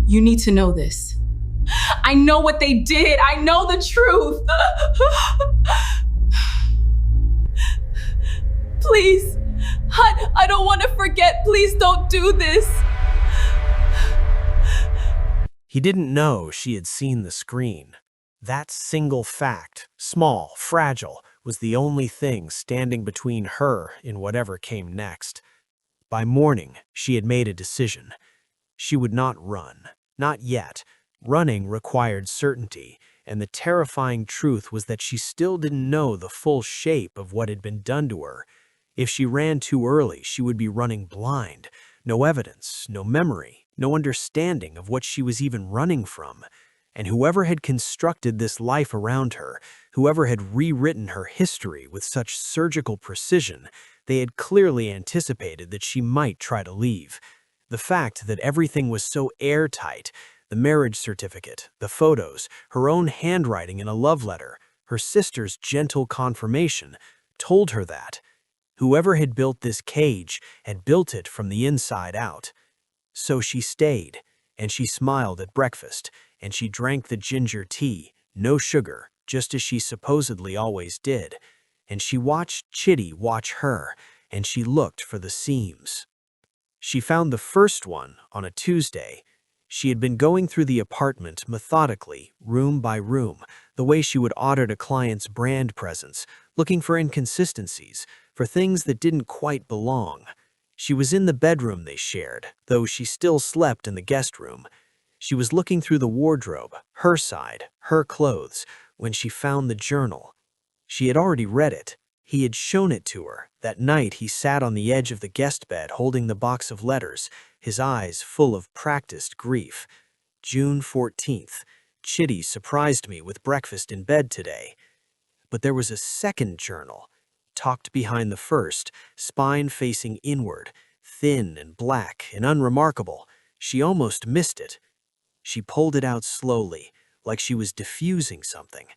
You need to know this. I know what they did. I know the truth. Please, I don't want to forget. Please don't do this. He didn't know she had seen the screen. That single fact, small, fragile, was the only thing standing between her and whatever came next. By morning, she had made a decision. She would not run. Not yet. Running required certainty, and the terrifying truth was that she still didn't know the full shape of what had been done to her. If she ran too early, she would be running blind. No evidence, no memory, no understanding of what she was even running from. And whoever had constructed this life around her, whoever had rewritten her history with such surgical precision, they had clearly anticipated that she might try to leave. The fact that everything was so airtight, the marriage certificate, the photos, her own handwriting in a love letter, her sister's gentle confirmation, told her that whoever had built this cage had built it from the inside out. So she stayed, and she smiled at breakfast, and she drank the ginger tea, no sugar, just as she supposedly always did. And she watched Chitty watch her, and she looked for the seams. She found the first one on a Tuesday. She had been going through the apartment methodically, room by room, the way she would audit a client's brand presence, looking for inconsistencies, for things that didn't quite belong. She was in the bedroom they shared, though she still slept in the guest room. She was looking through the wardrobe, her side, her clothes, when she found the journal. She had already read it. He had shown it to her. That night he sat on the edge of the guest bed holding the box of letters, his eyes full of practiced grief. June 14th. Chitty surprised me with breakfast in bed today. But there was a second journal, tucked behind the first, spine facing inward, thin and black and unremarkable. She almost missed it. She pulled it out slowly, like she was diffusing something.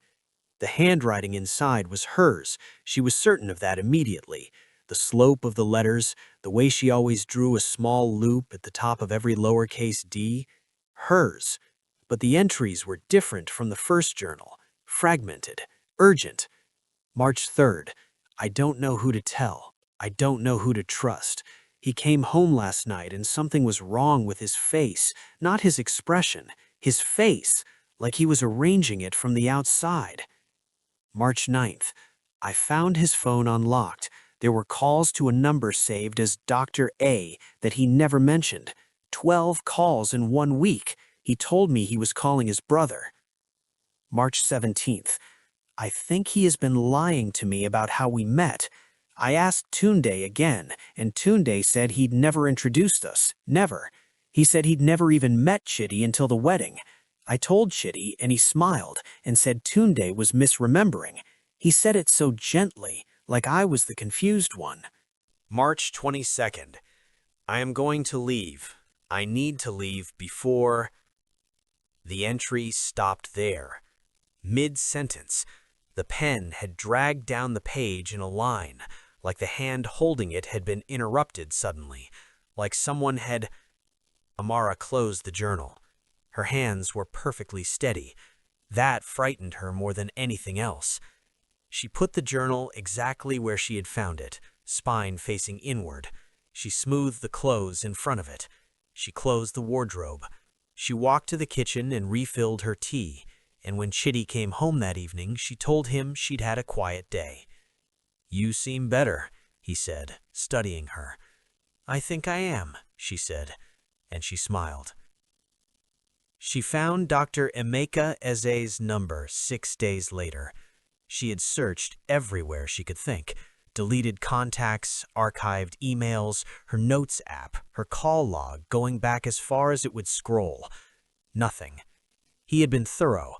The handwriting inside was hers. She was certain of that immediately. The slope of the letters, the way she always drew a small loop at the top of every lowercase d. Hers. But the entries were different from the first journal. Fragmented. Urgent. March 3rd. I don't know who to tell. I don't know who to trust. He came home last night and something was wrong with his face. Not his expression. His face. Like he was arranging it from the outside. March 9th. I found his phone unlocked. There were calls to a number saved as Dr. A that he never mentioned. 12 calls in 1 week. He told me he was calling his brother. March 17th. I think he has been lying to me about how we met. I asked Tunde again, and Tunde said he'd never introduced us. Never. He said he'd never even met Chitty until the wedding. I told Chitty, and he smiled and said Tunde was misremembering. He said it so gently, like I was the confused one. March 22nd. I am going to leave. I need to leave before... The entry stopped there. Mid-sentence, the pen had dragged down the page in a line, like the hand holding it had been interrupted suddenly, like someone had... Amara closed the journal. Her hands were perfectly steady. That frightened her more than anything else. She put the journal exactly where she had found it, spine facing inward. She smoothed the clothes in front of it. She closed the wardrobe. She walked to the kitchen and refilled her tea, and when Chitty came home that evening, she told him she'd had a quiet day. "You seem better," he said, studying her. "I think I am," she said, and she smiled. She found Dr. Emeka Eze's number 6 days later. She had searched everywhere she could think. Deleted contacts, archived emails, her notes app, her call log going back as far as it would scroll. Nothing. He had been thorough,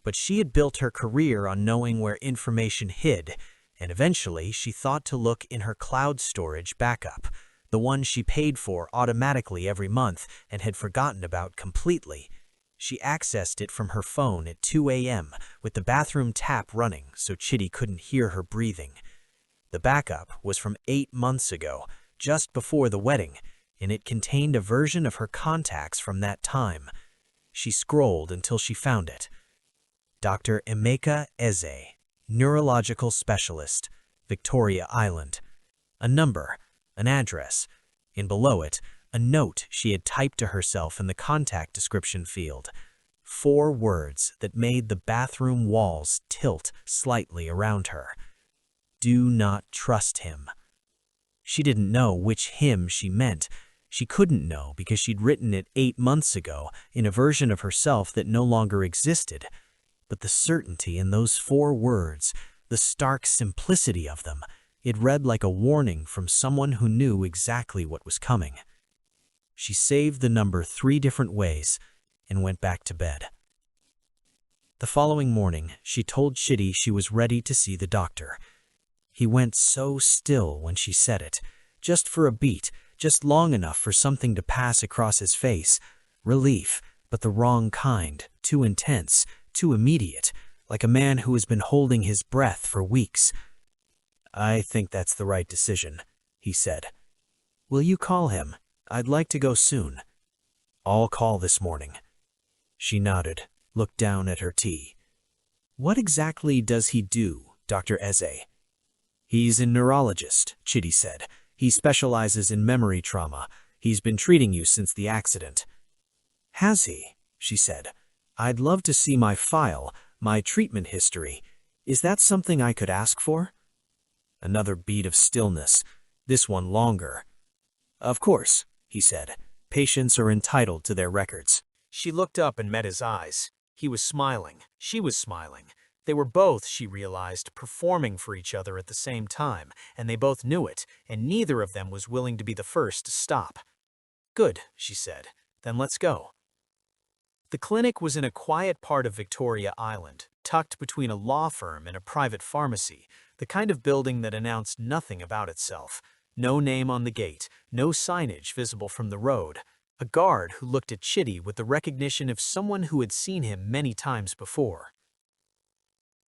but she had built her career on knowing where information hid, and eventually she thought to look in her cloud storage backup, the one she paid for automatically every month and had forgotten about completely. She accessed it from her phone at 2 a.m. with the bathroom tap running so Chitty couldn't hear her breathing. The backup was from 8 months ago, just before the wedding, and it contained a version of her contacts from that time. She scrolled until she found it. Dr. Emeka Eze, neurological specialist, Victoria Island. A number, an address, and below it, a note she had typed to herself in the contact description field. 4 words that made the bathroom walls tilt slightly around her. Do not trust him. She didn't know which him she meant. She couldn't know because she'd written it 8 months ago in a version of herself that no longer existed. But the certainty in those 4 words, the stark simplicity of them, it read like a warning from someone who knew exactly what was coming. She saved the number 3 different ways and went back to bed. The following morning, she told Chitty she was ready to see the doctor. He went so still when she said it, just for a beat, just long enough for something to pass across his face. Relief, but the wrong kind, too intense, too immediate, like a man who has been holding his breath for weeks. "I think that's the right decision," he said. "Will you call him? I'd like to go soon." "I'll call this morning." She nodded, looked down at her tea. "What exactly does he do, Dr. Eze?" "He's a neurologist," Chitty said. "He specializes in memory trauma. He's been treating you since the accident." "Has he?" she said. "I'd love to see my file, my treatment history. Is that something I could ask for?" Another beat of stillness, this one longer. "Of course," he said. "Patients are entitled to their records." She looked up and met his eyes. He was smiling. She was smiling. They were both, she realized, performing for each other at the same time, and they both knew it, and neither of them was willing to be the first to stop. "Good," she said. "Then let's go." The clinic was in a quiet part of Victoria Island, tucked between a law firm and a private pharmacy, the kind of building that announced nothing about itself. No name on the gate, no signage visible from the road. A guard who looked at Chitty with the recognition of someone who had seen him many times before.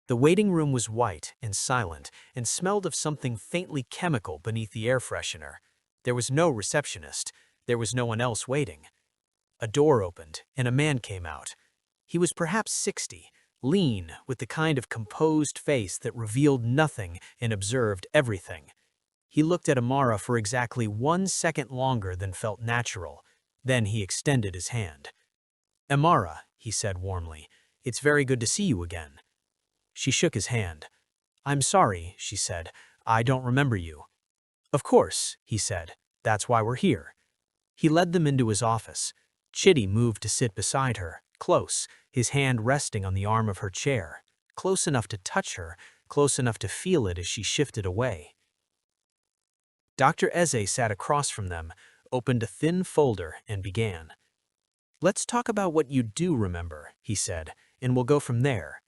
The waiting room was white and silent and smelled of something faintly chemical beneath the air freshener. There was no receptionist. There was no one else waiting. A door opened, and a man came out. He was perhaps 60, lean, with the kind of composed face that revealed nothing and observed everything. He looked at Amara for exactly 1 second longer than felt natural. Then he extended his hand. "Amara," he said warmly, "it's very good to see you again." She shook his hand. "I'm sorry," she said. "I don't remember you." "Of course," he said. "That's why we're here." He led them into his office. Chitty moved to sit beside her, close, his hand resting on the arm of her chair, close enough to touch her, close enough to feel it as she shifted away. Dr. Eze sat across from them, opened a thin folder, and began. "Let's talk about what you do remember," he said, "and we'll go from there."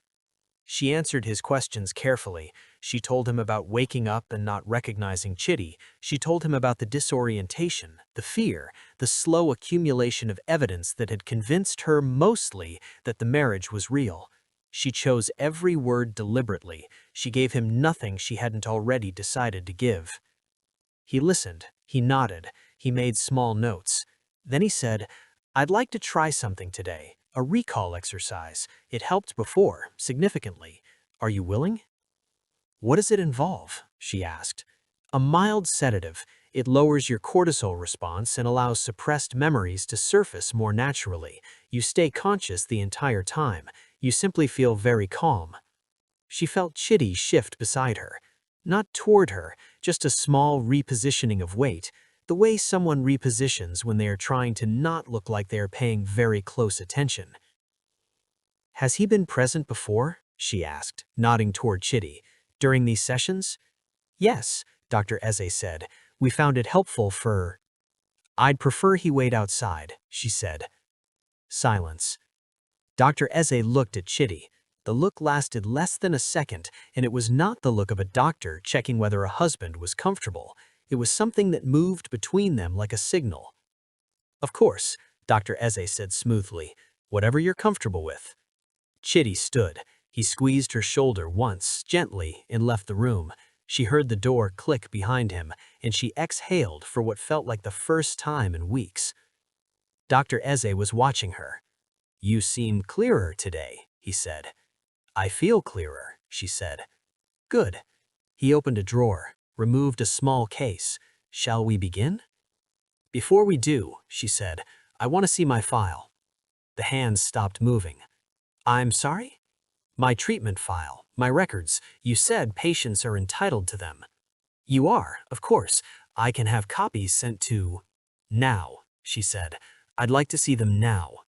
She answered his questions carefully. She told him about waking up and not recognizing Chitty. She told him about the disorientation, the fear, the slow accumulation of evidence that had convinced her mostly that the marriage was real. She chose every word deliberately. She gave him nothing she hadn't already decided to give. He listened. He nodded. He made small notes. Then he said, "I'd like to try something today. A recall exercise. It helped before, significantly. Are you willing?" "What does it involve?" she asked. "A mild sedative. It lowers your cortisol response and allows suppressed memories to surface more naturally. You stay conscious the entire time. You simply feel very calm." She felt Chitty shift beside her. Not toward her, just a small repositioning of weight, the way someone repositions when they are trying to not look like they are paying very close attention. "Has he been present before?" she asked, nodding toward Chitty. "During these sessions?" "Yes," Dr. Eze said. "We found it helpful for—" "I'd prefer he wait outside," she said. Silence. Dr. Eze looked at Chitty. The look lasted less than a second, and it was not the look of a doctor checking whether a husband was comfortable. It was something that moved between them like a signal. "Of course," Dr. Eze said smoothly. "Whatever you're comfortable with." Chitty stood. He squeezed her shoulder once, gently, and left the room. She heard the door click behind him, and she exhaled for what felt like the first time in weeks. Dr. Eze was watching her. You seem clearer today, he said. I feel clearer, she said. Good. He opened a drawer, removed a small case. Shall we begin? Before we do, she said, I want to see my file. The hands stopped moving. I'm sorry? My treatment file, my records. You said patients are entitled to them. You are, of course. I can have copies sent to... Now, she said. I'd like to see them now.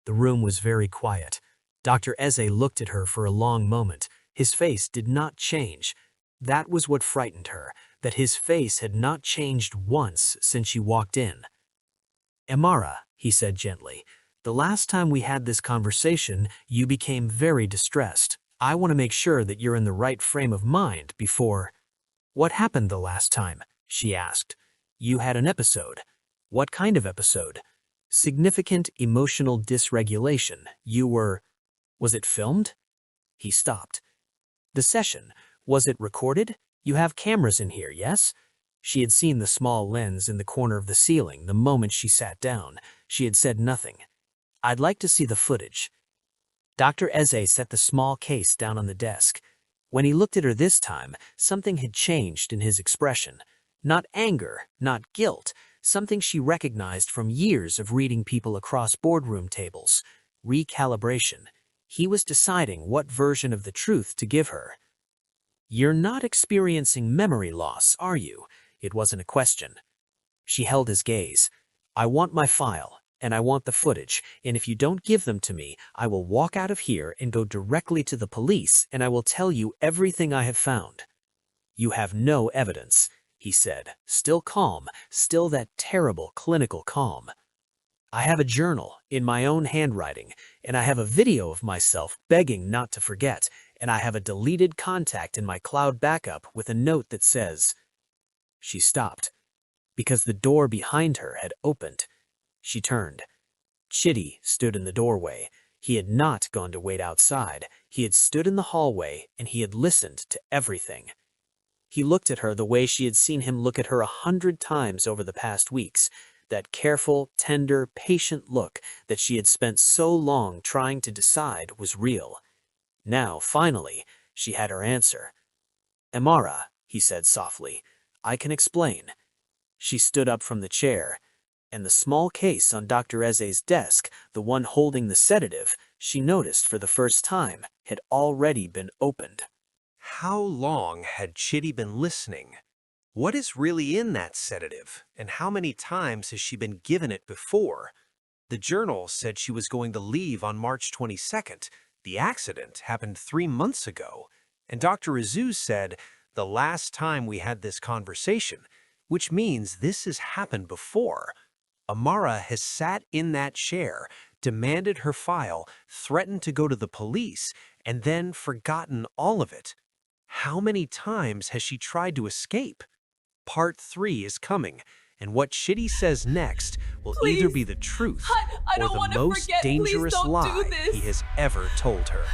The room was very quiet. Dr. Eze looked at her for a long moment. His face did not change. That was what frightened her, that his face had not changed once since she walked in. Amara, he said gently, the last time we had this conversation, you became very distressed. I want to make sure that you're in the right frame of mind before... What happened the last time? She asked. You had an episode. What kind of episode? Significant emotional dysregulation. You were... Was it filmed? He stopped. The session, was it recorded? You have cameras in here, yes? She had seen the small lens in the corner of the ceiling the moment she sat down. She had said nothing. I'd like to see the footage. Dr. Eze set the small case down on the desk. When he looked at her this time, something had changed in his expression. Not anger, not guilt, something she recognized from years of reading people across boardroom tables. Recalibration. He was deciding what version of the truth to give her. You're not experiencing memory loss, are you? It wasn't a question. She held his gaze. I want my file, and I want the footage, and if you don't give them to me, I will walk out of here and go directly to the police, and I will tell you everything I have found. You have no evidence, he said, still calm, still that terrible clinical calm. I have a journal in my own handwriting, and I have a video of myself begging not to forget, and I have a deleted contact in my cloud backup with a note that says... She stopped, because the door behind her had opened. She turned. Chitty stood in the doorway. He had not gone to wait outside. He had stood in the hallway, and he had listened to everything. He looked at her the way she had seen him look at her 100 times over the past weeks, that careful, tender, patient look that she had spent so long trying to decide was real. Now, finally, she had her answer. Amara, he said softly, I can explain. She stood up from the chair, and the small case on Dr. Eze's desk, the one holding the sedative, she noticed for the first time, had already been opened. How long had Chitty been listening? What is really in that sedative, and how many times has she been given it before? The journal said she was going to leave on March 22nd. The accident happened 3 months ago. And Dr. Azuz said, the last time we had this conversation, which means this has happened before. Amara has sat in that chair, demanded her file, threatened to go to the police, and then forgotten all of it. How many times has she tried to escape? Part 3 is coming, and what Chitty says next will either be the truth I or don't the want to most forget. Please dangerous don't do lie this. he has ever told her.